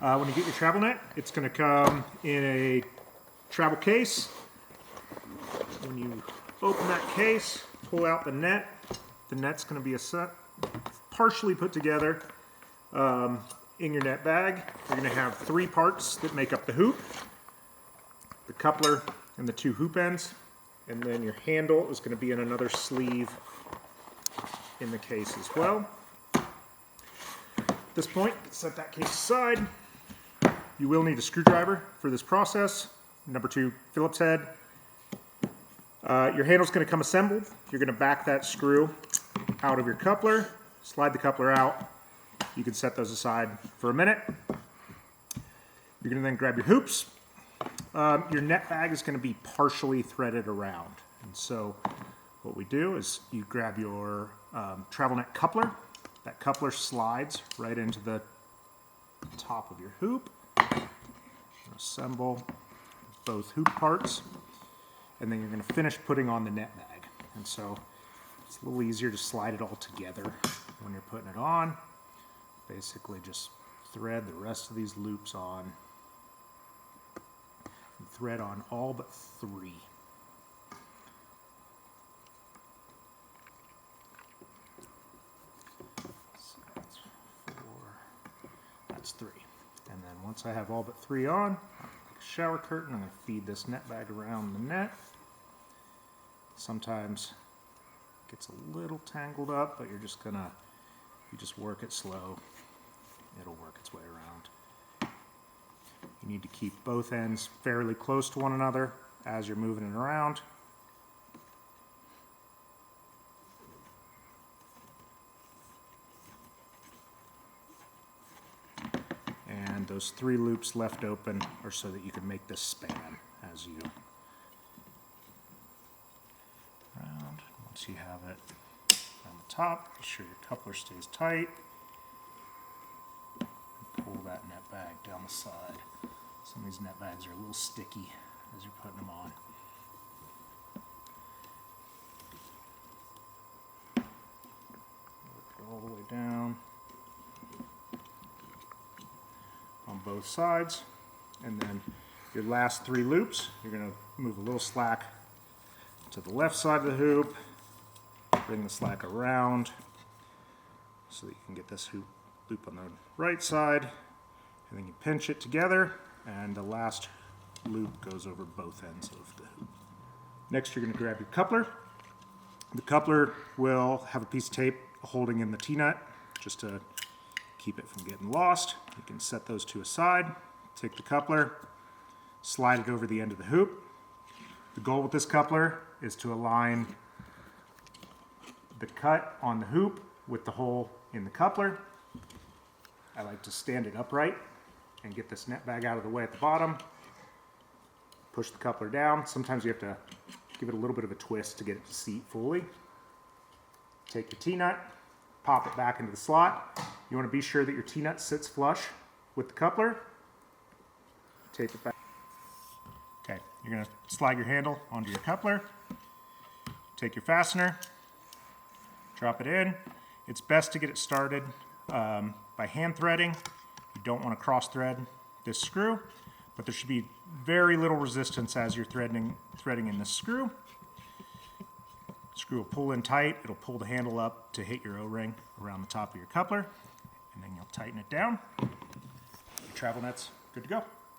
When you get your travel net, it's going to come in a travel case. When you open that case, pull out the net. The net's going to be partially put together in your net bag. You're going to have 3 parts that make up the hoop, the coupler, and the 2 hoop ends. And then your handle is going to be in another sleeve in the case as well. At this point, set that case aside. You will need a screwdriver for this process. Number 2 Phillips head. Your handle's going to come assembled. You're going to back that screw out of your coupler, slide the coupler out. You can set those aside for a minute. You're going to then grab your hoops. Your net bag is going to be partially threaded around. And so what we do is you grab your travel net coupler. That coupler slides right into the top of your hoop. Assemble both hoop parts, and then you're going to finish putting on the net bag. And so it's a little easier to slide it all together when you're putting it on. Basically just thread the rest of these loops on. And thread on all but 3. So that's 4. That's 3. And then once I have all but 3 on, like a shower curtain, I'm going to feed this net bag around the net. Sometimes it gets a little tangled up, but you're just gonna, you just work it slow, it'll work its way around. You need to keep both ends fairly close to one another as you're moving it around. And those 3 loops left open are so that you can make this span as you round. Once you have it on the top, be sure your coupler stays tight. And pull that net bag down the side. Some of these net bags are a little sticky as you're putting them on. Work it all the way down on both sides. And then your last 3 loops, you're going to move a little slack to the left side of the hoop, bring the slack around so that you can get this loop on the right side, and then you pinch it together, and the last loop goes over both ends of the hoop. Next, you're going to grab your coupler. The coupler will have a piece of tape holding in the T-nut just to keep it from getting lost. You can set those 2 aside, take the coupler, slide it over the end of the hoop. The goal with this coupler is to align the cut on the hoop with the hole in the coupler. I like to stand it upright and get this net bag out of the way at the bottom. Push the coupler down. Sometimes you have to give it a little bit of a twist to get it to seat fully. Take your T-nut, pop it back into the slot. You want to be sure that your T-nut sits flush with the coupler. Tape it back. Okay, you're going to slide your handle onto your coupler. Take your fastener, drop it in. It's best to get it started by hand threading. You don't want to cross thread this screw, but there should be very little resistance as you're threading in this screw. Screw will pull in tight. It'll pull the handle up to hit your O-ring around the top of your coupler, and then you'll tighten it down. Your travel net's good to go.